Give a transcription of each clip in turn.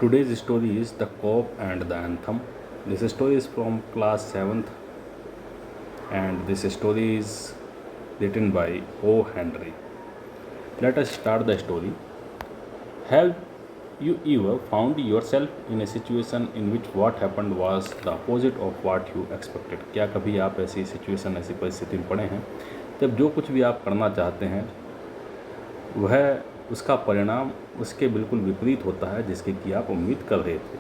Today's story is The Cope and the Anthem. This story is from class 7th and this story is written by O. Henry. Let us start the story. Have you ever found yourself in a situation in which what happened was the opposite of what you expected? क्या कभी आप ऐसी situation ऐसी परिस्थिति में पड़े हैं जब जो कुछ भी आप करना चाहते हैं वह उसका परिणाम उसके बिल्कुल विपरीत होता है जिसकी कि आप उम्मीद कर रहे थे?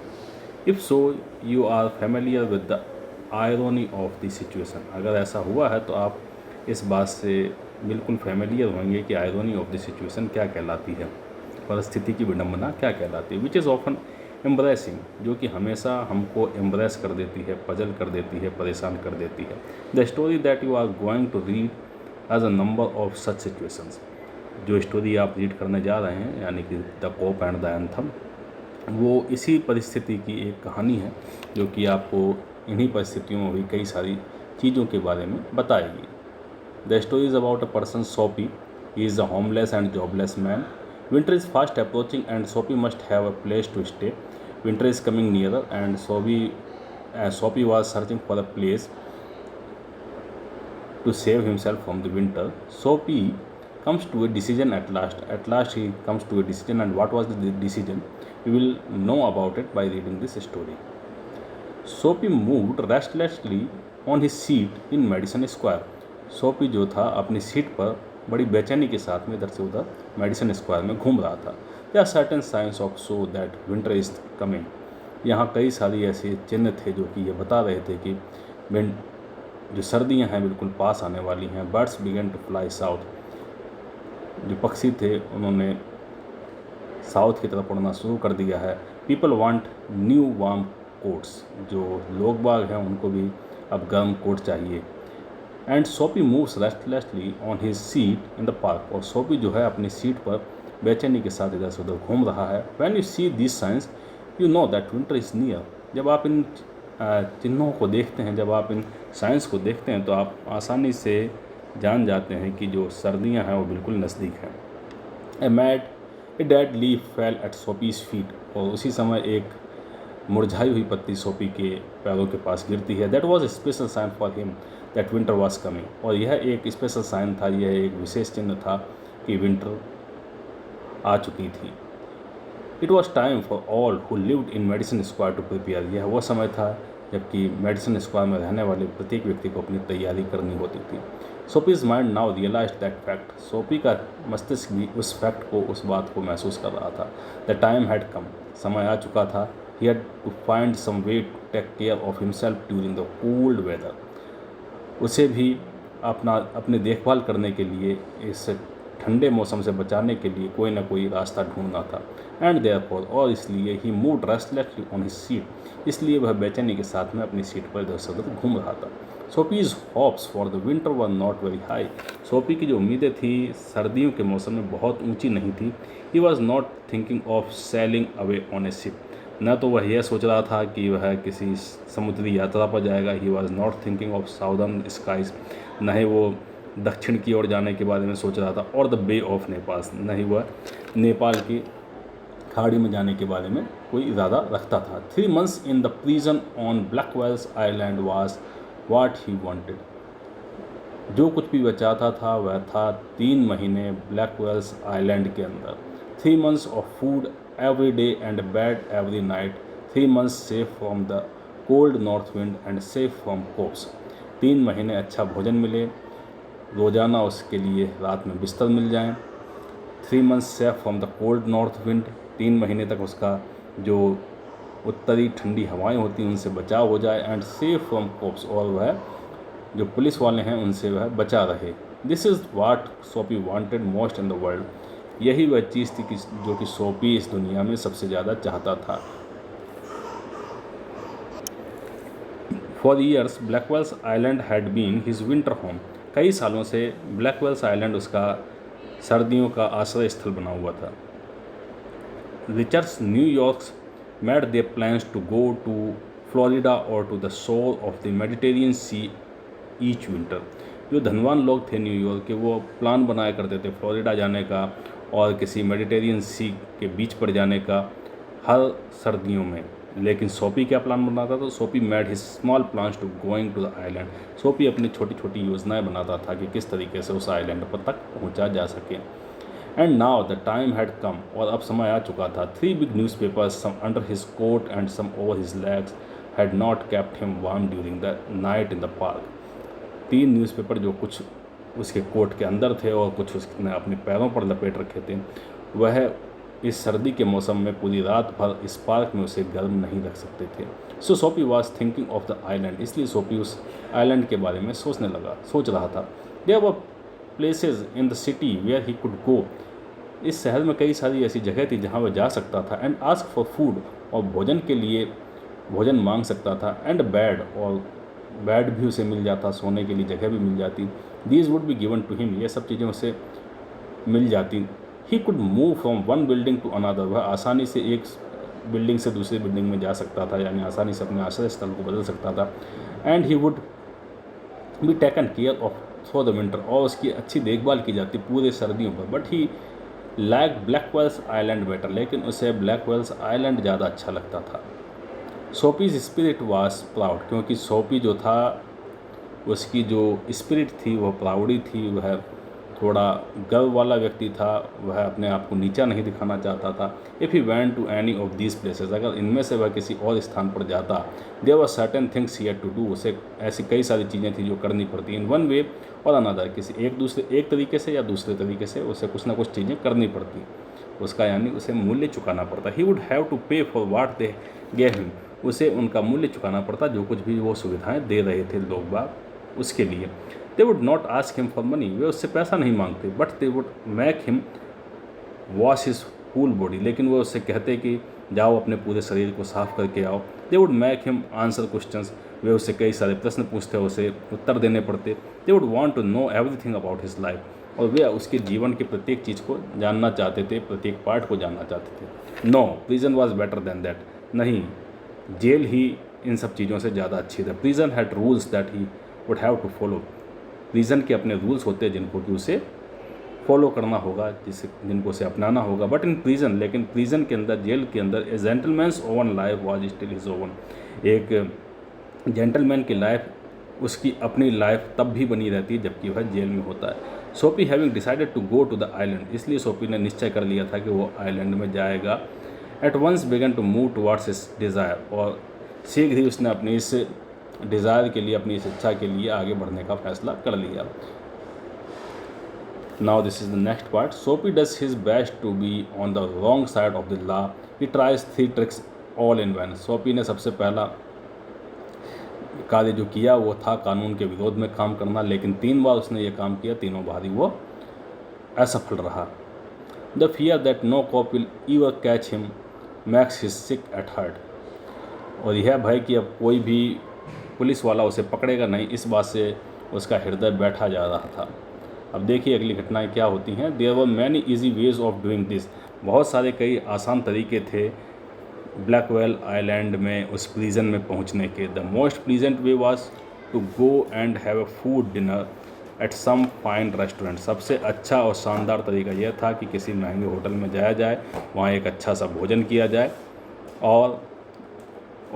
If so you are familiar with the irony of the situation. अगर ऐसा हुआ है तो आप इस बात से बिल्कुल फेमिलियर होंगे कि आयरोनी ऑफ द सिचुएशन क्या कहलाती है, परिस्थिति की विडंबना क्या कहलाती है। विच इज़ ऑफन एम्ब्रेसिंग, जो कि हमेशा हमको एम्ब्रेस कर देती है, पजल कर देती है, परेशान कर देती है। The story that you are going to read as a number of such situations. जो स्टोरी आप रीड करने जा रहे हैं यानी कि the cop and the anthem, वो इसी परिस्थिति की एक कहानी है जो कि आपको इन्हीं परिस्थितियों में हुई कई सारी चीज़ों के बारे में बताएगी। The story is about a person Soapy. He is a homeless and jobless man. Winter is fast approaching and Soapy must have a place to stay. Winter is coming nearer and Soapy was searching for a place to save himself from the winter. Soapy comes to a decision at last. At last he comes to a decision, and what was the decision? We will know about it by reading this story. Soapy moved restlessly on his seat in Madison Square. सोपी जो था अपनी seat पर बड़ी बेचैनी के साथ में इधर से उधर मेडिसन स्क्वायर में घूम रहा था. There are certain signs of show that winter is coming. यहाँ कई सारी ऐसे चिन्ह थे जो कि ये बता रहे थे कि जो सर्दियाँ हैं बिल्कुल पास आने वाली हैं. Birds began to fly south. जो पक्षी थे उन्होंने साउथ की तरफ उड़ना शुरू कर दिया है. People want new warm quotes. जो लोग बाग हैं उनको भी अब गर्म कोट चाहिए. एंड सोपी moves restlessly on his seat in the park. और सोपी जो है अपनी सीट पर बेचैनी के साथ इधर से उधर घूम रहा है. When you see this science you know that winter is near. जब आप इन चिन्हों को देखते हैं, जब आप इन साइंस को देखते हैं तो आप आसानी से जान जाते हैं कि जो सर्दियां हैं वो बिल्कुल नज़दीक हैं. A dead leaf fell at Soapy's feet. और उसी समय एक मुरझाई हुई पत्ती सोपी के पैरों के पास गिरती है. That was a special sign for him that winter was coming. और यह एक स्पेशल साइन था, यह एक विशेष चिन्ह था कि विंटर आ चुकी थी. It was time for all who lived in Madison Square to prepare. यह वो समय था जबकि मेडिसन स्क्वायर में रहने वाले प्रत्येक व्यक्ति को अपनी तैयारी करनी होती थी. Soapy's mind now realize that fact. Soapy का मस्तिष्क भी उस फैक्ट को, उस बात को महसूस कर रहा था. The time had come. समय आ चुका था. He had to find some way to take care of himself during the cold weather. उसे भी अपने देखभाल करने के लिए, इस ठंडे मौसम से बचाने के लिए कोई ना कोई रास्ता ढूंढना था. एंड देयरफॉर, और इसलिए he moved restlessly on his seat. इसलिए वह बेचैनी के साथ में अपनी सीट पर इधर से उधर घूम रहा था. Soapy's hopes for the winter were not very high. Soapy की जो उम्मीदें थी सर्दियों के मौसम में बहुत ऊंची नहीं थी. ही was not thinking of selling away on A ship. न तो वह यह सोच रहा था कि वह किसी समुद्री यात्रा पर जाएगा. He was not thinking of southern skies. न ही वो दक्षिण की ओर जाने के बारे में सोच रहा था. और द बे ऑफ नेपाल. न ही वह नेपाल की खाड़ी में जाने के बारे में कोई इरादा रखता था. 3 months in the prison on Blackwell's Island was what he wanted. जो कुछ भी वह चाहता था वह था 3 महीने ब्लैकवेल्स आइलैंड के अंदर. 3 months of food every day and bed every night. 3 months safe from the cold north wind and safe from cops. 3 महीने अच्छा भोजन मिले, रोज़ाना उसके लिए रात में बिस्तर मिल जाएं. 3 months safe from the cold north wind. 3 महीने तक उसका जो उत्तरी ठंडी हवाएं होती हैं उनसे बचाव हो जाए. एंड सेफ फ्रॉम कोप्स, और वह जो पुलिस वाले हैं उनसे वह बचा रहे. दिस इज़ वाट सोपी wanted most in the world. यही वह चीज़ थी जो कि सोपी इस दुनिया में सबसे ज़्यादा चाहता था. For years Blackwell's Island had been his winter home. कई सालों से ब्लैकवेल्स आइलैंड उसका सर्दियों का आश्रय स्थल बना हुआ था. Richards New Yorks made their plans to go to Florida और to the shore of the Mediterranean sea each winter. जो धनवान लोग थे न्यूयॉर्क के, वो प्लान बनाया करते थे फ्लोरिडा जाने का और किसी मेडिटेरियन सी के बीच पर जाने का हर सर्दियों में। लेकिन सोपी क्या प्लान बनाता था? Soapy made his small plans to going to the island. Soapy अपनी छोटी छोटी योजनाएं बनाता था कि किस तरीके से उस आइलैंड पर तक पहुंचा जा सके। And now the time had come, और अब समय आ चुका था। 3 big newspapers, some under his coat and some over his legs, had not kept him warm during the night in the park. 3 newspaper जो कुछ उसके कोट के अंदर थे और कुछ उसने अपने पैरों पर लपेट रखे थे, वह इस सर्दी के मौसम में पूरी रात भर इस पार्क में उसे गर्म नहीं रख सकते थे। सो सोपी was thinking of the island, इसलिए सोपी उस आइलैंड के बारे में सोच रहा था। There were places in the city where he could go. इस शहर में कई सारी ऐसी जगह थी जहाँ वह जा सकता था। एंड आस्क फॉर फूड, और भोजन के लिए भोजन मांग सकता था। एंड बेड, और बेड भी उसे मिल जाता, सोने के लिए जगह भी मिल जाती। These would be given to him, ये सब चीज़ें उसे मिल जाती। He could move from one building to another, वह आसानी से एक बिल्डिंग से दूसरी बिल्डिंग में जा सकता था, यानी आसानी से अपने आश्रय स्थल को बदल सकता था। And he would be taken care of for the winter, और उसकी अच्छी देखभाल की जाती पूरे सर्दियों पर। But he like Blackwell's Island better, लेकिन उसे ब्लैकवेल्स आइलैंड ज़्यादा अच्छा लगता था। सोपीज स्पिरिट वाज प्राउड, क्योंकि सोपी जो था उसकी जो स्पिरिट थी वह प्राउडी थी, वह थोड़ा गर्व वाला व्यक्ति था, वह अपने आप को नीचा नहीं दिखाना चाहता था। If he went to any of these places, अगर इनमें से वह किसी और स्थान पर जाता, there were certain things he had to do, उसे ऐसी कई सारी चीज़ें थी जो करनी पड़ती। इन वन वे और अनदर, किसी एक तरीके से या दूसरे तरीके से उसे कुछ ना कुछ चीज़ें करनी पड़ती उसका, यानी उसे मूल्य चुकाना पड़ता। ही वुड हैव टू पे for watt they gave him, उसे उनका मूल्य चुकाना पड़ता जो कुछ भी वो सुविधाएं दे रहे थे लोग बाग उसके लिए। They would not ask him for money, वे उससे पैसा नहीं मांगते। But they would make him wash his whole body, लेकिन वो उससे कहते कि जाओ अपने पूरे शरीर को साफ करके आओ। They would make him answer questions, वे उससे कई सारे प्रश्न पूछते, उसे उत्तर देने पड़ते। They would want to know everything about his life, और वे उसके जीवन की प्रत्येक चीज़ को जानना चाहते थे, प्रत्येक पार्ट को जानना चाहते थे। No, prison was better than that, नहीं, जेल ही इन सब चीज़ों से ज़्यादा अच्छी थी। Prison had rules that he would have to follow, prison के अपने रूल्स होते हैं जिनको कि उसे फॉलो करना होगा, जिनको उसे अपनाना होगा। बट इन प्रिजन, लेकिन प्रिजन के अंदर, जेल के अंदर, a gentleman's own life was still his own, एक जेंटलमैन की लाइफ उसकी अपनी लाइफ तब भी बनी रहती है जबकि वह जेल में होता है। Soapy having decided to go to the island, इसलिए सोपी ने निश्चय कर लिया था कि वो आइलैंड में जाएगा। At once began to move towards his desire, और शीघ्र ही उसने अपनी इस डिज़ायर के लिए, अपनी इस इच्छा के लिए आगे बढ़ने का फैसला कर लिया। Now this is the next part. Soapy does his best to be on the wrong side of the law, he tries 3 tricks all in vain. Soapy ने सबसे पहला कार्य जो किया वो था कानून के विरोध में काम करना, लेकिन 3 बार उसने ये काम किया, तीनों बार ही वो असफल रहा। The fear that no cop will ever catch him makes his sick at heart, और यह भय कि अब कोई भी पुलिस वाला उसे पकड़ेगा नहीं, इस बात से उसका हृदय बैठा जा रहा था। अब देखिए अगली घटनाएं क्या होती हैं। There were many easy ways of doing this, बहुत सारे कई आसान तरीके थे ब्लैकवेल आइलैंड में, उस प्रिजन में पहुंचने के। The most pleasant way was to go and have a food dinner at some fine restaurant, सबसे अच्छा और शानदार तरीका यह था कि किसी महंगे होटल में जाया जाए, वहाँ एक अच्छा सा भोजन किया जाए और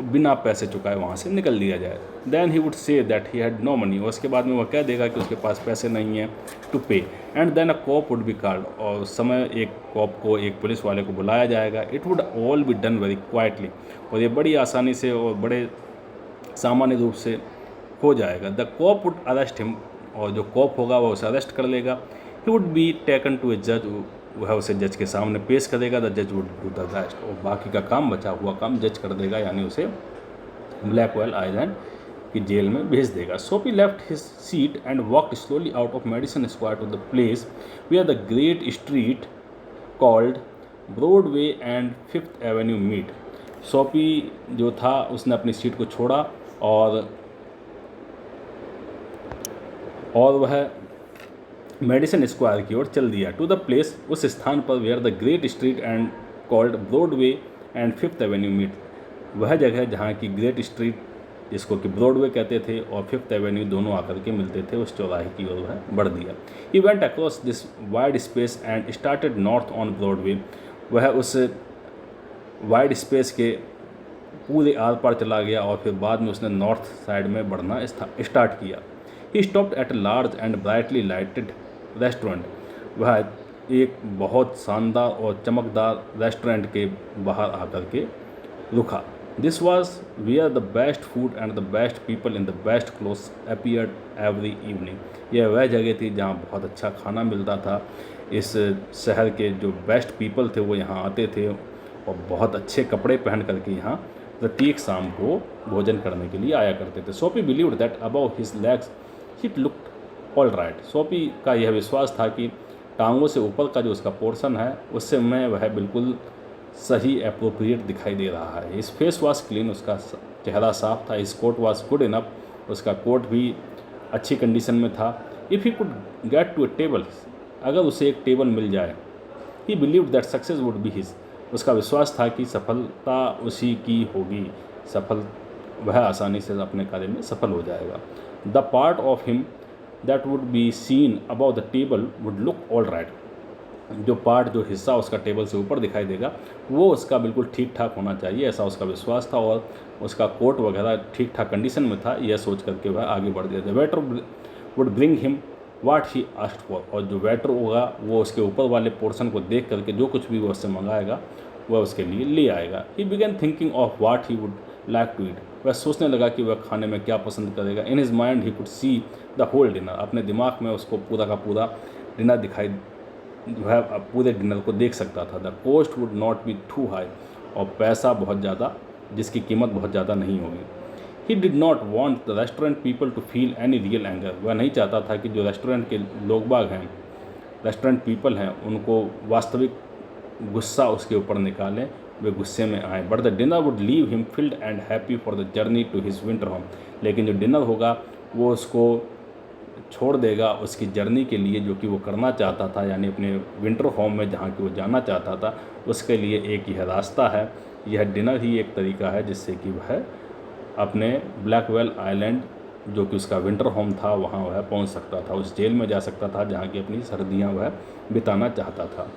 बिना पैसे चुकाए वहाँ से निकल लिया जाए। Then he would say that he had no money, और उसके बाद में वह कह देगा कि उसके पास पैसे नहीं हैं to pay. And then a cop would be called, और उस समय एक कॉप को, एक पुलिस वाले को बुलाया जाएगा। It would all be done very quietly, और ये बड़ी आसानी से और बड़े सामान्य रूप से हो जाएगा। The cop would arrest him, और जो कॉप होगा वह उसे अरेस्ट कर लेगा। He would be taken to a जज, वह उसे जज के सामने पेश करेगा। द जज वुड डू द रेस्ट, और बाकी का काम, बचा हुआ काम जज कर देगा, यानी उसे ब्लैकवेल आइलैंड की जेल में भेज देगा। Soapy left his seat and walked slowly out of Madison Square to the place where the great street called Broadway and 5th avenue meet. Soapy जो था उसने अपनी सीट को छोड़ा और वह मेडिसन स्क्वायर की ओर चल दिया। टू द प्लेस, उस स्थान पर, where the great street and called Broadway and 5th avenue meet, वह जगह जहाँ की ग्रेट स्ट्रीट, जिसको कि ब्रॉडवे कहते थे, और 5th एवेन्यू दोनों आकर के मिलते थे, उस चौराहे की ओर वह बढ़ दिया। He went across this wide space and started north on Broadway, वह उस वाइड स्पेस के पूरे आर पार चला गया और फिर बाद में उसने नॉर्थ साइड में बढ़ना स्टार्ट किया। He stopped at a large and brightly lighted restaurant. वह एक बहुत शानदार और चमकदार रेस्टोरेंट के बाहर आकर के रुका। This was where the best food and the best people in the best clothes appeared every evening. यह वह जगह थी जहाँ बहुत अच्छा खाना मिलता था। इस शहर के जो बेस्ट पीपल थे वो यहाँ आते थे और बहुत अच्छे कपड़े पहन करके यहाँ प्रत्येक शाम को भोजन करने के लिए आया करते थे। Sophie believed that above his legs hit looked all right. Sophie का यह विश्वास था कि टांगों से ऊपर का जो उसका पोर्शन है उससे में वह बिल्कुल सही अप्रोप्रिएट दिखाई दे रहा है। इस फेस वॉश क्लीन, उसका चेहरा साफ था। His coat was good enough, उसका कोट भी अच्छी कंडीशन में था। If he could get to a table, अगर उसे एक टेबल मिल जाए, he believed that success would be his. उसका विश्वास था कि सफलता उसी की होगी, वह आसानी से अपने कार्य में सफल हो जाएगा। The part of him that would be seen about the table would look all right. जो हिस्सा उसका टेबल से ऊपर दिखाई देगा वो उसका बिल्कुल ठीक ठाक होना चाहिए, ऐसा उसका विश्वास था। और उसका कोट वगैरह ठीक ठाक कंडीशन में था, यह सोच करके वह आगे बढ़ गया। The waiter would bring him what he asked for. और जो वेटर होगा वो उसके ऊपर वाले पोर्शन को देख करके जो कुछ भी वो उससे मंगाएगा वह उसके लिए ले आएगा। He began thinking of what he would like to eat. वह सोचने लगा कि वह खाने में क्या पसंद करेगा। In his mind he could see the whole dinner. अपने दिमाग में उसको पूरा का पूरा डिनर दिखाई, वह पूरे डिनर को देख सकता था। The cost would not be too high. और पैसा बहुत ज़्यादा, जिसकी कीमत बहुत ज़्यादा नहीं होगी। He did not want the restaurant people to feel any real anger. वह नहीं चाहता था कि जो रेस्टोरेंट के लोग बाग हैं, रेस्टोरेंट पीपल हैं, उनको वास्तविक गुस्सा उसके ऊपर निकालें, वे गुस्से में आए। But the dinner would leave him filled and happy for the journey to his winter home. लेकिन जो डिनर होगा वो उसको छोड़ देगा उसकी जर्नी के लिए जो कि वो करना चाहता था, यानी अपने विंटर होम में जहाँ कि वो जाना चाहता था। उसके लिए एक यह रास्ता है, यह डिनर ही एक तरीका है जिससे कि वह अपने ब्लैकवेल आइलैंड जो कि उसका विंटर होम था वहाँ वह पहुँच सकता था, उस जेल में जा सकता था जहाँ की अपनी सर्दियाँ वह बिताना चाहता था।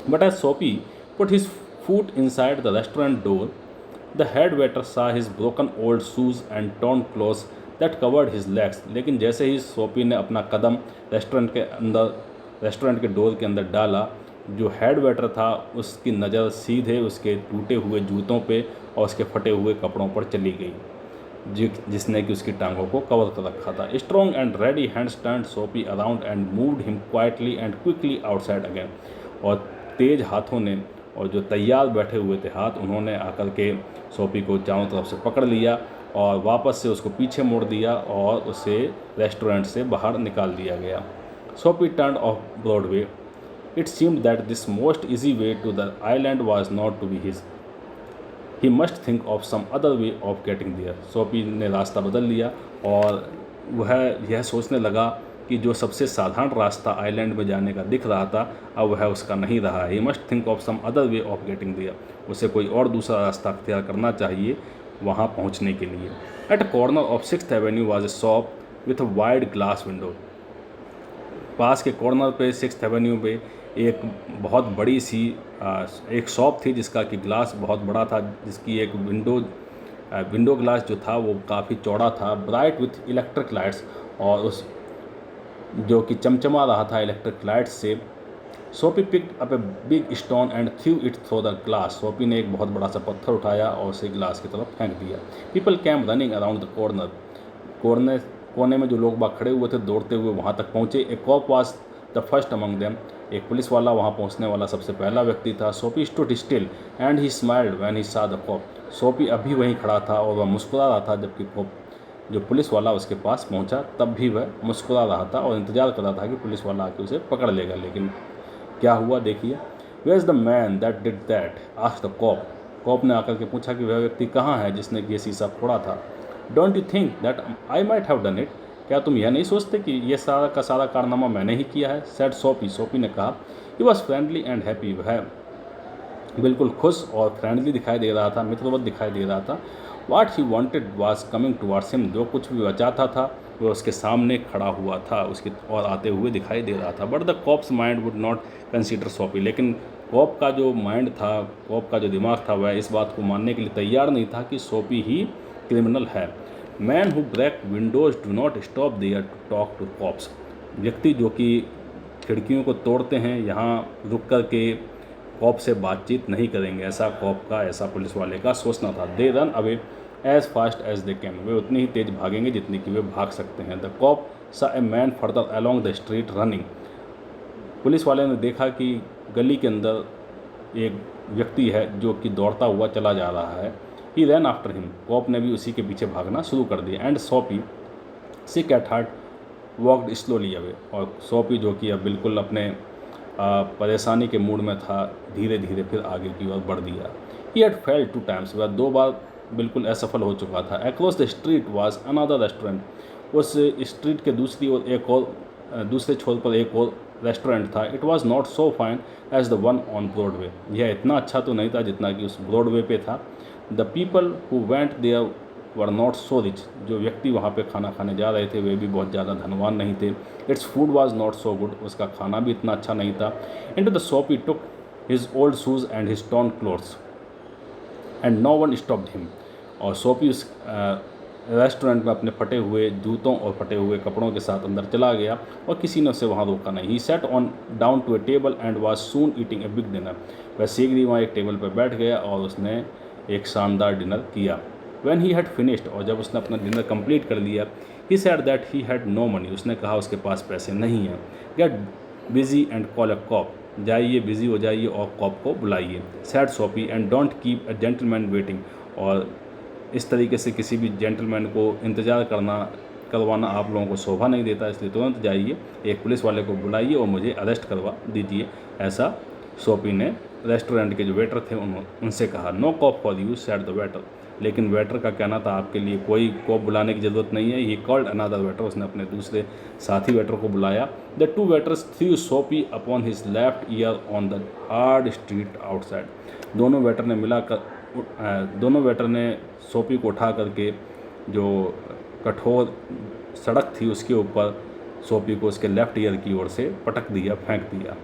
बट एज सोपी put his foot inside the restaurant door, the head waiter सा his broken old shoes and torn clothes that covered his legs. लेकिन जैसे ही सोपी ने अपना कदम रेस्टोरेंट के डोर के अंदर डाला, जो हेड वेटर था उसकी नज़र सीधे उसके टूटे हुए जूतों पे और उसके फटे हुए कपड़ों पर चली गई जिसने कि उसकी टांगों को कवर कर रखा था। Strong and ready hands turned Soapy around and moved him quietly and quickly outside again. और तेज हाथों ने, और जो तैयार बैठे हुए थे हाथ, उन्होंने आकर के सोपी को चारों तरफ से पकड़ लिया और वापस से उसको पीछे मोड़ दिया और उसे रेस्टोरेंट से बाहर निकाल दिया गया। Soapy turned off Broadway. It seemed that this most easy way to the island was not to be his. He must think of some other way of getting there. Soapy ने रास्ता बदल लिया और वह यह सोचने लगा कि जो सबसे साधारण रास्ता आइलैंड में जाने का दिख रहा था अब वह उसका नहीं रहा। He must think of some other way of getting there. उसे कोई और दूसरा रास्ता अख्तियार करना चाहिए वहाँ पहुँचने के लिए। At a corner of 6th avenue was a shop with a wide glass window. पास के कॉर्नर पे 6th एवेन्यू पे एक बहुत बड़ी सी एक शॉप थी जिसका कि ग्लास बहुत बड़ा था, जिसकी एक विंडो ग्लास जो था वो काफ़ी चौड़ा था। ब्राइट विथ इलेक्ट्रिक लाइट्स, और उस जो कि चमचमा रहा था इलेक्ट्रिक लाइट्स से। सोपी picked up a big stone and through it through the glass. सोपी ने एक बहुत बड़ा सा पत्थर उठाया और उसे ग्लास की तरफ फेंक दिया। People came running around the कोने में जो लोग बाग खड़े हुए थे दौड़ते हुए वहाँ तक पहुँचे। A cop was the first among them. एक पुलिस वाला वहाँ पहुँचने वाला सबसे पहला व्यक्ति था। Soapy stood still and he smiled when he saw the corp. सोपी अभी वहीं खड़ा था और वह मुस्कुरा रहा था जबकि जो पुलिस वाला उसके पास पहुंचा तब भी वह मुस्कुरा रहा था और इंतज़ार कर रहा था कि पुलिस वाला आके उसे पकड़ लेगा। लेकिन क्या हुआ देखिए। Where is the man that did that asked the cop. Cop ने आकर के पूछा कि वह व्यक्ति कहाँ है जिसने ये शीशा फोड़ा था। Don't you think that I might have done it. क्या तुम यह नहीं सोचते कि ये सारा का सारा कारनामा मैंने ही किया है। सेड सोपी। सोपी ने कहा he was friendly and happy. वह बिल्कुल खुश और फ्रेंडली दिखाई दे रहा था, मित्रवत दिखाई दे रहा था। What he wanted was coming towards him. जो कुछ भी वह चाहता था वह उसके सामने खड़ा हुआ था, उसके और आते हुए दिखाई दे रहा था। But the cop's mind would not consider Soapy. लेकिन कॉप का जो माइंड था, कॉप का जो दिमाग था, वह इस बात को मानने के लिए तैयार नहीं था कि सोपी ही क्रिमिनल है। Man who break windows do not stop there to talk to cops. व्यक्ति जो कि खिड़कियों को तोड़ते हैं, यहाँ रुक कर के कॉप से बातचीत नहीं करेंगे, ऐसा कॉप का, ऐसा पुलिस वाले का सोचना था। They run away as fast as they can. वे उतनी ही तेज भागेंगे जितनी कि वे भाग सकते हैं। द कॉप सा a man further along the street running. Police वाले ने देखा कि गली के अंदर एक व्यक्ति है जो कि दौड़ता हुआ चला जा रहा है। ही रैन आफ्टर हिम। कॉप ने भी उसी के पीछे भागना शुरू कर दिया। And Soapy sick at heart walked slowly away. और सोपी जो कि अब बिल्कुल अपने परेशानी के मूड में था, धीरे धीरे फिर आगे की ओर बढ़ दिया। He had failed 2 times. वह 2 बार बिल्कुल असफल हो चुका था। Across the street was another restaurant. उस स्ट्रीट के दूसरी ओर एक और दूसरे छोर पर एक और रेस्टोरेंट था। It was not so fine as the one on Broadway. यह इतना अच्छा तो नहीं था जितना कि उस ब्रॉडवे पे था। The people who went there were not so rich. जो व्यक्ति वहाँ पे खाना खाने जा रहे थे वे भी बहुत ज़्यादा धनवान नहीं थे। Its food was not so good. उसका खाना भी इतना अच्छा नहीं था। Into the shop he took his old shoes and his torn clothes and no one stopped him. और सोपी उस रेस्टोरेंट में अपने फटे हुए जूतों और फटे हुए कपड़ों के साथ अंदर चला गया और किसी ने उसे वहाँ रोका नहीं। He sat on down to a table and was soon eating a big dinner. वह शीघ्र ही वहाँ एक टेबल पर बैठ गया और उसने एक शानदार डिनर किया। When he had finished. और जब उसने अपना डिनर कंप्लीट कर लिया, he said that he had no money. उसने कहा उसके पास पैसे नहीं हैं। Get busy and call a cop. जाइए, बिजी हो जाइए और कॉप को बुलाइए। Said Soapy and don't keep a gentleman waiting. और इस तरीके से किसी भी जेंटलमैन को इंतज़ार करवाना आप लोगों को शोभा नहीं देता, इसलिए तुरंत जाइए, एक पुलिस वाले को बुलाइए और मुझे अरेस्ट करवा दीजिए। ऐसा सोपी ने रेस्टोरेंट के जो वेटर थे उनसे कहा। No cop for you said the waiter. लेकिन वेटर का कहना था आपके लिए कोई कॉप बुलाने की ज़रूरत नहीं है। He called another waiter. उसने अपने दूसरे साथी वेटर को बुलाया। द 2 वेटर्स थ्रू सोपी upon his left ear on the hard street outside. दोनों वेटर ने सोपी को उठा करके जो कठोर सड़क थी उसके ऊपर सोपी को उसके लेफ्ट ईयर की ओर से पटक दिया, फेंक दिया।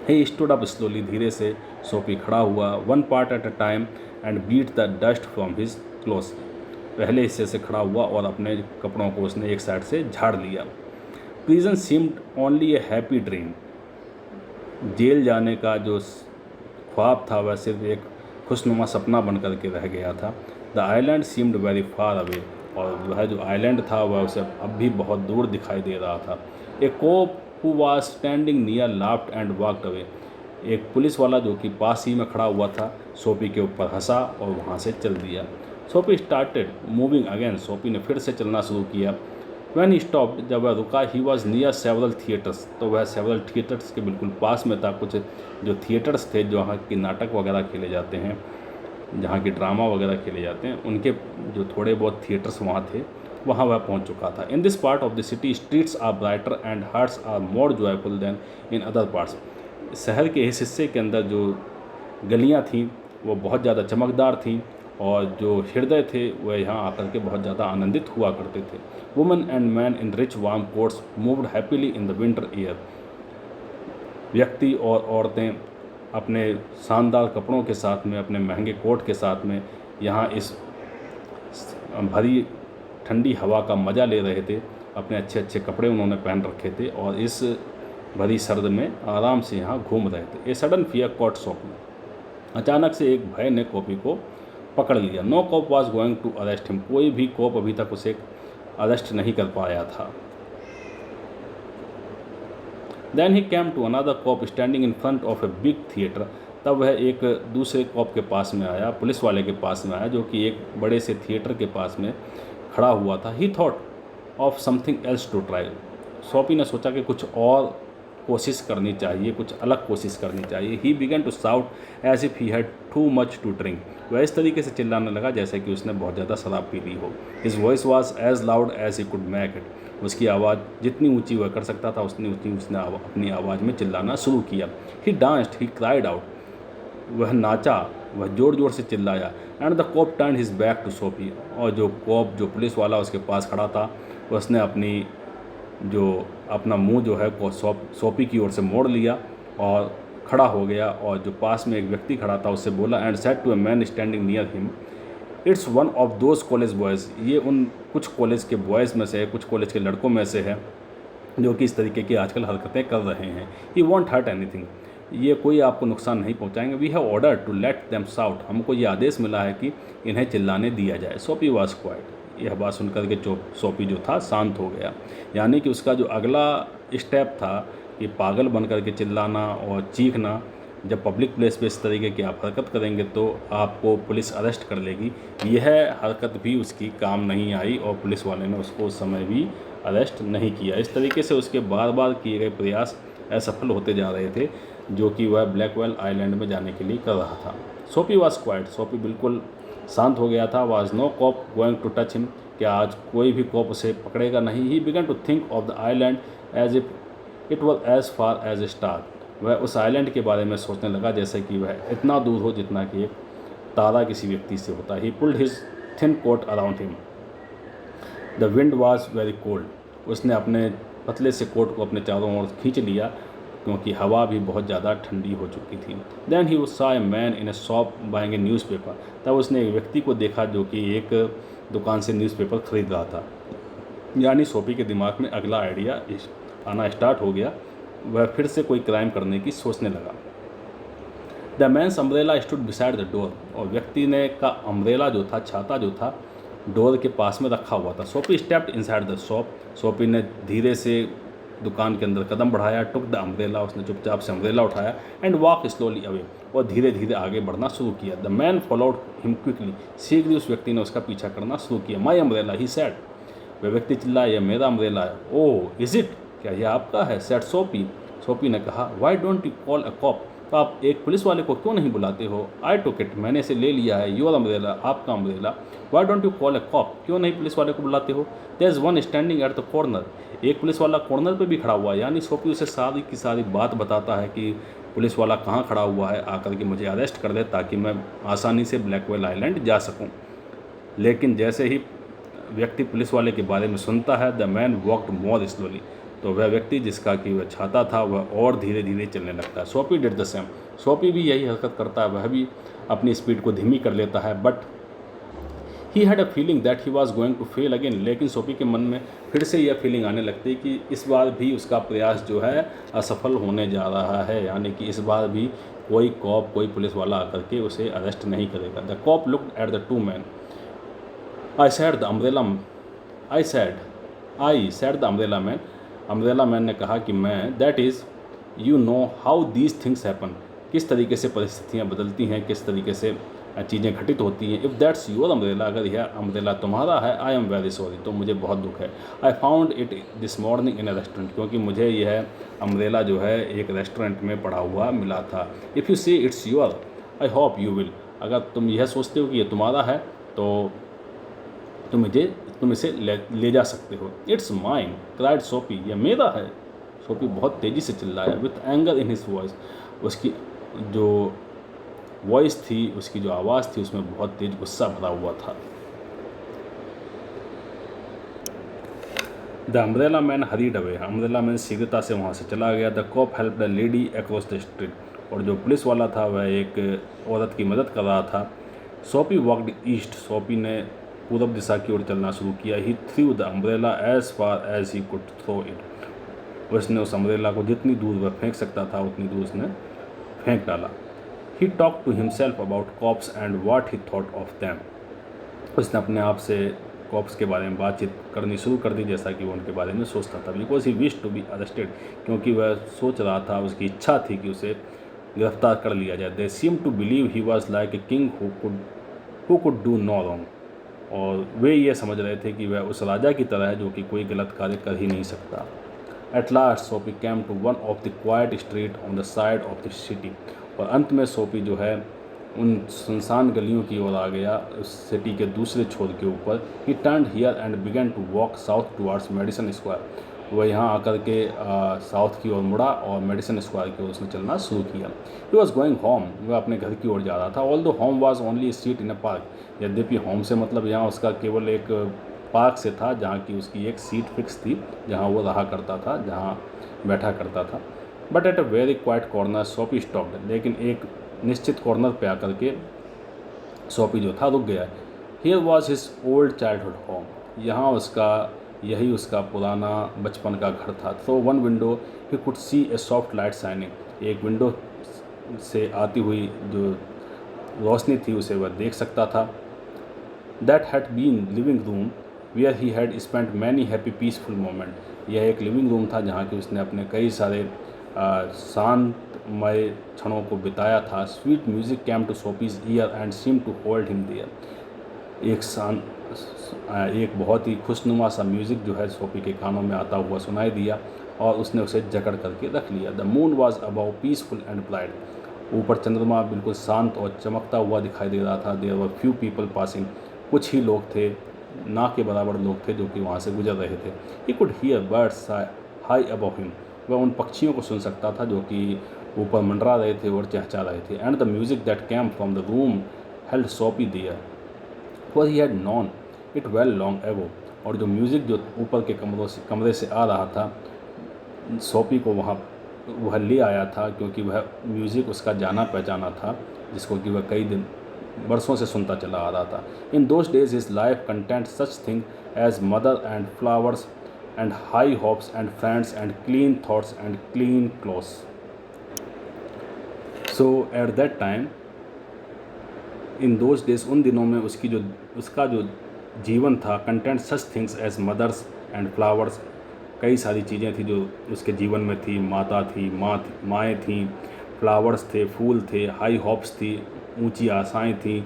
He stood up slowly. धीरे से सोपी खड़ा हुआ। 1 part at a time and beat the dust from his clothes. पहले हिस्से से खड़ा हुआ और अपने कपड़ों को उसने एक साइड से झाड़ लिया। Prison seemed only a happy dream. जेल जाने का जो ख्वाब था वह सिर्फ एक खुशनुमा सपना बन कर के रह गया था। The island seemed very far away. और वह जो आइलैंड था वह उसे अब भी बहुत दूर दिखाई दे रहा था। A cop who was standing near laughed and walked away. एक पुलिस वाला जो कि पास ही में खड़ा हुआ था सोपी के ऊपर हंसा और वहाँ से चल दिया। सोपी स्टार्टेड मूविंग अगेन। सोपी ने फिर से चलना शुरू किया। When he stopped. जब वह रुका, he was near several theatres. तो वह सेवरल थिएटर्स के बिल्कुल पास में था। कुछ जो थिएटर्स थे जहाँ की नाटक वगैरह खेले जाते हैं, जहाँ की ड्रामा वगैरह खेले जाते हैं, उनके जो थोड़े बहुत थिएटर्स वहाँ थे, वहाँ वह पहुँच चुका था। In this part of the city streets are brighter and hearts are more joyful than in other parts. शहर के इस हिस्से के अंदर जो गलियाँ थीं वो बहुत ज़्यादा चमकदार थीं और जो हृदय थे वह यहाँ आकर के बहुत ज़्यादा आनंदित हुआ करते थे। Women and man in rich warm quotes moved happily in the winter air. व्यक्ति और औरतें अपने शानदार कपड़ों के साथ में, अपने महंगे कोट के साथ में यहाँ इस भरी ठंडी हवा का मज़ा ले रहे थे। अपने अच्छे अच्छे कपड़े उन्होंने पहन रखे थे और इस भरी सर्द में आराम से यहाँ घूम रहे थे। ए सडन फियर कॉट सोपी। अचानक से एक भय ने कॉपी को पकड़ लिया। No cop was going to arrest him. कोई भी कॉप अभी तक उसे अरेस्ट नहीं कर पाया था। Then he came to another cop standing in front of a big theatre. तब वह एक दूसरे कॉप के पास में आया, पुलिस वाले के पास में आया, जो कि एक बड़े से थिएटर के पास में खड़ा हुआ था। He thought of something else to try. Soapy ने सोचा कि कुछ और कोशिश करनी चाहिए, कुछ अलग कोशिश करनी चाहिए। He began to shout as if he had too much to drink. वह इस तरीके से चिल्लाने लगा जैसे कि उसने बहुत ज़्यादा शराब पी ली हो। His voice was as loud as he could make it. उसकी आवाज़ जितनी ऊंची वह कर सकता था उतनी ऊंची उसने अपनी आवाज़ में चिल्लाना शुरू किया। He danced, he cried out. वह नाचा, वह ज़ोर ज़ोर से चिल्लाया। And the cop turn his back to Soapy. और जो पुलिस वाला उसके पास खड़ा था उसने अपना मुंह जो है सोपी की ओर से मोड़ लिया और खड़ा हो गया और जो पास में एक व्यक्ति खड़ा था उससे बोला, and said to a man standing near him, it's one of those college boys, ये उन कुछ कॉलेज के बॉयज़ में से है, कुछ कॉलेज के लड़कों में से है जो कि इस तरीके की आजकल हरकतें कर रहे हैं। ही वॉन्ट हर्ट एनीथिंग, ये कोई आपको नुकसान नहीं पहुंचाएंगे। We have order to let them shout, हमको ये आदेश मिला है कि इन्हें चिल्लाने दिया जाए। सोपी वॉज क्वाइट, यह बात सुनकर के सोपी जो था शांत हो गया। यानी कि उसका जो अगला स्टेप था कि पागल बन करके चिल्लाना और चीखना, जब पब्लिक प्लेस पे इस तरीके की आप हरकत करेंगे तो आपको पुलिस अरेस्ट कर लेगी, यह हरकत भी उसकी काम नहीं आई और पुलिस वाले ने उसको उस समय भी अरेस्ट नहीं किया। इस तरीके से उसके बार बार किए गए प्रयास असफल होते जा रहे थे जो कि वह ब्लैकवेल आइलैंड में जाने के लिए कर रहा था। सोपी वॉज क्वाइट, सोपी बिल्कुल शांत हो गया था। Was no cop going to touch him, क्या आज कोई भी कॉप उसे पकड़ेगा नहीं। He began to think of the island as if it was as far as a star, वह उस आइलैंड के बारे में सोचने लगा जैसे कि वह इतना दूर हो जितना कि एक तारा किसी व्यक्ति से होता है। He pulled his thin coat around him, the wind was very cold, उसने अपने पतले से कोट को अपने चारों ओर खींच लिया क्योंकि हवा भी बहुत ज़्यादा ठंडी हो चुकी थी। Then he saw a man in a shop buying a newspaper, तब उसने एक व्यक्ति को देखा जो कि एक दुकान से न्यूज़पेपर खरीद रहा था। यानी सोपी के दिमाग में अगला आइडिया आना स्टार्ट हो गया, वह फिर से कोई क्राइम करने की सोचने लगा। The man's umbrella stood beside the door, और व्यक्ति ने का अम्ब्रेला जो था, छाता जो था, डोर के पास में रखा हुआ था। सोपी स्टेप्ड इनसाइड द शॉप, सोपी ने धीरे से दुकान के अंदर कदम बढ़ाया। टुक द अम्ब्रेला, उसने चुपचाप से अम्ब्रेला उठाया। एंड वॉक स्लोली अवे, और धीरे धीरे आगे बढ़ना शुरू किया। The man followed him quickly, शीघ्र उस व्यक्ति ने उसका पीछा करना शुरू किया। माई अम्ब्रेला, ही सेड, वह व्यक्ति चिल्लाया, यह मेरा अम्ब्रेला है। ओह इज इट, क्या यह आपका है? सेड सोपी, सोपी ने कहा। Y don't you call a corp, तो आप एक पुलिस वाले को क्यों नहीं बुलाते हो? आई टुक इट, मैंने इसे ले लिया है। योर अम्ब्रेला, आपका umbrella. Why don't you call a cop, क्यों नहीं पुलिस वाले को बुलाते हो? There is one standing at the corner, एक पुलिस वाला कॉर्नर पे भी खड़ा हुआ है। यानी सोपी उसे सारी की सारी बात बताता है कि पुलिस वाला कहाँ खड़ा हुआ है, आकर के मुझे अरेस्ट कर दे ताकि मैं आसानी से ब्लैकवेल आइलैंड जा सकूँ। लेकिन जैसे ही व्यक्ति पुलिस वाले के बारे में सुनता है, the man walked more slowly, तो वह व्यक्ति जिसका कि वह छाता था वह और धीरे धीरे चलने लगता है। सोपी डिड द सेम, सोपी भी यही हरकत करता है, वह भी अपनी स्पीड को धीमी कर लेता है। But he had a feeling that he was going to fail again, लेकिन सोपी के मन में फिर से यह फीलिंग आने लगती है कि इस बार भी उसका प्रयास जो है असफल होने जा रहा है। यानी कि इस बार भी कोई कॉप, कोई पुलिस वाला आकर के उसे अरेस्ट नहीं करेगा। The cop looked at the two man, I said the umbrella, I said the umbrella man, umbrella man ने कहा कि मैं, that is you know how these things happen, किस तरीके से परिस्थितियाँ बदलती हैं, किस तरीके से चीज़ें घटित होती हैं। इफ़ दैट्स योर अम्ब्रेला, अगर यह अम्ब्रेला तुम्हारा है, आई एम वेरी सॉरी, तो मुझे बहुत दुख है। I found it this morning in a restaurant, क्योंकि मुझे यह अम्ब्रेला जो है एक रेस्टोरेंट में पड़ा हुआ मिला था। इफ़ यू से it's your, I hope you will, अगर तुम यह सोचते हो कि ये तुम्हारा है तो तुम इसे ले जा सकते हो। इट्स माइन, क्राइड सोपी, यह मेरा है। सोपी बहुत तेज़ी से चिल्लाया, with anger in his voice, उसकी जो वॉइस थी, उसकी जो आवाज़ थी, उसमें बहुत तेज गुस्सा भरा हुआ था। The umbrella man hurried away, umbrella man शीघ्रता से वहाँ से चला गया। The cop help the lady across the street, और जो पुलिस वाला था वह एक औरत की मदद कर रहा था। सोपी वॉकड ईस्ट, सोपी ने पूरब दिशा की ओर चलना शुरू किया। He threw the umbrella as far as he could throw it, उसने उस अम्ब्रेला को जितनी दूर वह फेंक सकता था उतनी दूर उसने फेंक डाला। He talk to himself about cops and what he thought of them, उसने अपने आप से कॉप्स के बारे में बातचीत करनी शुरू कर दी जैसा कि वो उनके बारे में सोचता था। Because he wish to be arrested, क्योंकि वह सोच रहा था, उसकी इच्छा थी कि उसे गिरफ्तार कर लिया जाए। They seem to believe he was like a king who could do no wrong, और वे ये समझ रहे थे कि वह उस राजा की तरह है जो कि कोई गलत कार्य कर ही नहीं सकता। At last Soapy came to one of the quiet street on the side of the city, और अंत में सोपी जो है उन सुनसान गलियों की ओर आ गया, उस सिटी के दूसरे छोर के ऊपर। He turned here and began to walk south towards Madison Square, वह यहाँ आकर के साउथ की ओर मुड़ा और मेडिसन स्क्वायर की ओर उसने चलना शुरू किया। ही वॉज गोइंग होम, वह अपने घर की ओर जा रहा था। ऑल दो home was only A seat in a park, यद्यपि होम से मतलब यहाँ उसका केवल एक पार्क से था जहाँ की उसकी एक सीट फिक्स थी, जहाँ वो रहा करता था, जहाँ बैठा करता था। But at a very quite corner सोपी स्टॉप्ड, लेकिन एक निश्चित कॉर्नर पे आकर के सोपी जो था रुक गया। Here was his old childhood home, यहाँ उसका यही उसका पुराना बचपन का घर था। Through one window he could see a soft light shining, एक विंडो से आती हुई जो रोशनी थी उसे वह देख सकता था। That had been living room where he had spent many happy peaceful moment, यह एक लिविंग रूम था जहाँ कि उसने अपने कई सारे शांतमय क्षणों को बिताया था। Sweet music came to Soapy's ear and seem to hold him there, एक बहुत ही खुशनुमा सा म्यूज़िक जो है सोपी के कानों में आता हुआ सुनाई दिया और उसने उसे जकड़ करके रख लिया। The moon was above peaceful and bright, ऊपर चंद्रमा बिल्कुल शांत और चमकता हुआ दिखाई दे रहा था। There were few people passing, कुछ ही लोग थे, ना के बराबर लोग थे जो कि वहाँ से गुजर रहे थे। He could hear birds high above him, वह उन पक्षियों को सुन सकता था जो कि ऊपर मंडरा रहे थे और चहचहा रहे थे। And the music that came from the room held Soapy there for he had known it well long ago, और जो म्यूज़िक जो ऊपर के कमरे से आ रहा था सोपी को वह ले आया था, क्योंकि वह म्यूज़िक उसका जाना पहचाना था जिसको कि वह कई दिन बरसों से सुनता चला आ रहा था। In those days his life content such thing as mother and flowers and high hopes and friends and clean thoughts and clean clothes. So at that time, in those days, उन दिनों में उसका जो जीवन था, content such things as mothers and flowers, कई सारी चीज़ें थी जो उसके जीवन में थी। माता थी, माएँ थीं, फ्लावर्स थे, फूल थे, हाई हॉप्स थी, ऊंची आशाएं थीं,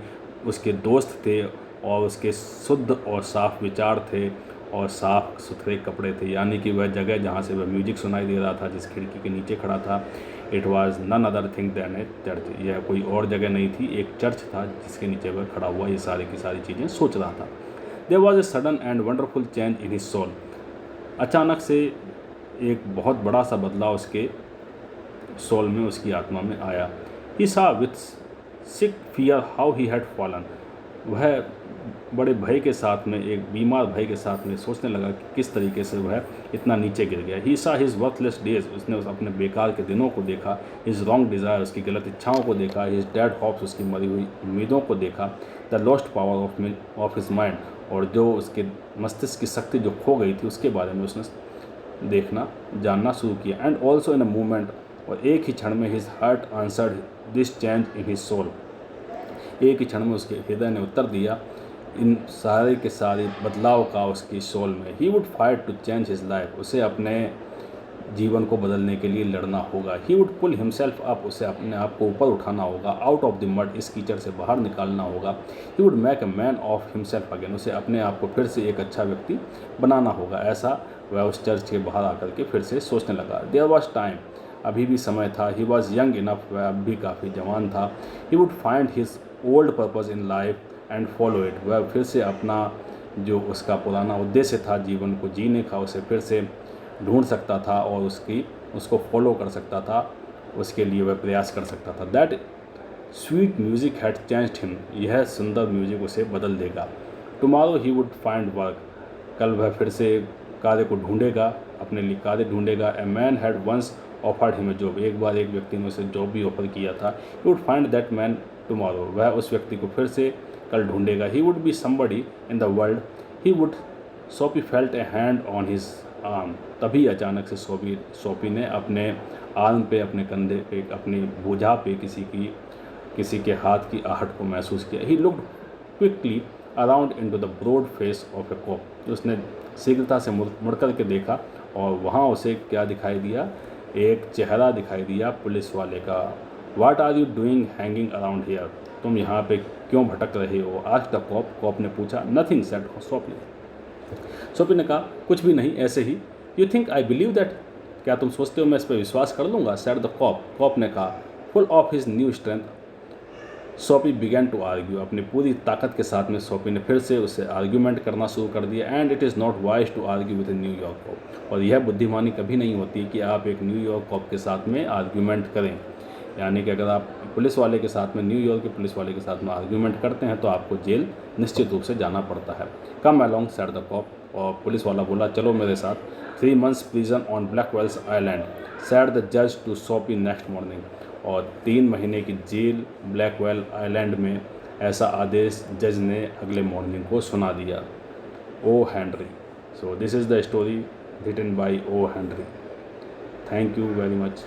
उसके दोस्त थे और उसके शुद्ध और साफ विचार थे और साफ सुथरे कपड़े थे। यानी कि वह जगह जहाँ से वह म्यूजिक सुनाई दे रहा था, जिस खिड़की के नीचे खड़ा था, it was none other thing than a church, यह कोई और जगह नहीं थी, एक चर्च था जिसके नीचे वह खड़ा हुआ ये सारी की सारी चीज़ें सोच रहा था। There was a sudden and wonderful change in his soul, अचानक से एक बहुत बड़ा सा बदलाव उसके सोल में, उसकी आत्मा में आया। ही सा with sick fear how he had fallen, वह बड़े भय के साथ में, एक बीमार भय के साथ में सोचने लगा कि किस तरीके से वह इतना नीचे गिर गया। ही सा हिज वर्थलेस डेज, उसने अपने बेकार के दिनों को देखा। हिज रॉन्ग डिज़ायर, उसकी गलत इच्छाओं को देखा। हिज डेड हॉप्स, उसकी मरी हुई उम्मीदों को देखा। The lost power of his mind, और जो उसके मस्तिष्क की शक्ति जो खो गई थी उसके बारे में उसने देखना जानना शुरू किया। And also in a movement, और एक ही क्षण में his heart answered this change in his soul, एक ही क्षण में उसके हृदय ने उत्तर दिया इन सारे के सारे बदलाव का उसकी सोल में। He would fight to change his life, उसे अपने जीवन को बदलने के लिए लड़ना होगा। He would pull himself up, उसे अपने आप को ऊपर उठाना होगा। आउट ऑफ द मड, इस कीचड़ से बाहर निकालना होगा। He would make a man of himself again, उसे अपने आप को फिर से एक अच्छा व्यक्ति बनाना होगा। ऐसा वह उस चर्च के बाहर आकर के फिर से सोचने लगा। देयर वॉज टाइम, अभी भी समय था। ही वॉज यंग इनफ, वह अब भी काफ़ी जवान था। He would find his old purpose in life and follow it, वह फिर से अपना जो उसका पुराना उद्देश्य था जीवन को जीने का, उसे फिर से ढूंढ सकता था और उसको फॉलो कर सकता था, उसके लिए वह प्रयास कर सकता था। That sweet music had changed him, यह सुंदर म्यूजिक उसे बदल देगा। Tomorrow he would find work, कल वह फिर से कार्य को ढूंढेगा, अपने लिए कार्य ढूंढेगा। A man had once offered him a job, एक बार एक व्यक्ति ने उसे जॉब भी ऑफर किया था। He would find that man tomorrow, वह उस व्यक्ति को फिर से कल ढूंढेगा। He would be somebody in the world. He would Soapy felt a hand on his arm, तभी अचानक से सोपी ने अपने आर्म पे, अपने कंधे पे, अपनी भुजा पे किसी के हाथ की आहट को महसूस किया। He looked quickly around into the broad face of a cop, उसने शीघ्रता से मुड़ कर के देखा और वहाँ उसे क्या दिखाई दिया, एक चेहरा दिखाई दिया पुलिस वाले का। What are you doing hanging around here, तुम यहाँ पे क्यों भटक रहे हो? आज द कॉप, कॉप ने पूछा। नथिंग सेड सोपी, सोपी ने कहा कुछ भी नहीं, ऐसे ही। You think I believe that, क्या तुम सोचते हो मैं इस पर विश्वास कर लूँगा? सेड द कॉप, कॉप ने कहा। Full of his new strength सोपी बिगैन टू आर्ग्यू, अपनी पूरी ताकत के साथ में सोपी ने फिर से उससे आर्ग्यूमेंट करना शुरू कर दिया। And it is not wise to argue with a New York cop, और यह बुद्धिमानी कभी नहीं होती कि आप एक न्यूयॉर्क कॉप के साथ में आर्ग्यूमेंट करें। यानी कि अगर आप पुलिस वाले के साथ में, न्यूयॉर्क के पुलिस वाले के साथ में आर्ग्यूमेंट करते हैं तो आपको जेल निश्चित रूप से जाना पड़ता है। Come along said the cop, और पुलिस वाला बोला चलो मेरे साथ। 3 months prison on Blackwell's Island said the जज टू सोपी नेक्स्ट मॉर्निंग। और 3 महीने की जेल ब्लैकवेल आइलैंड में, ऐसा आदेश जज ने अगले मॉर्निंग को सुना दिया। O Henry. So this is the story written by O Henry. Thank you very much.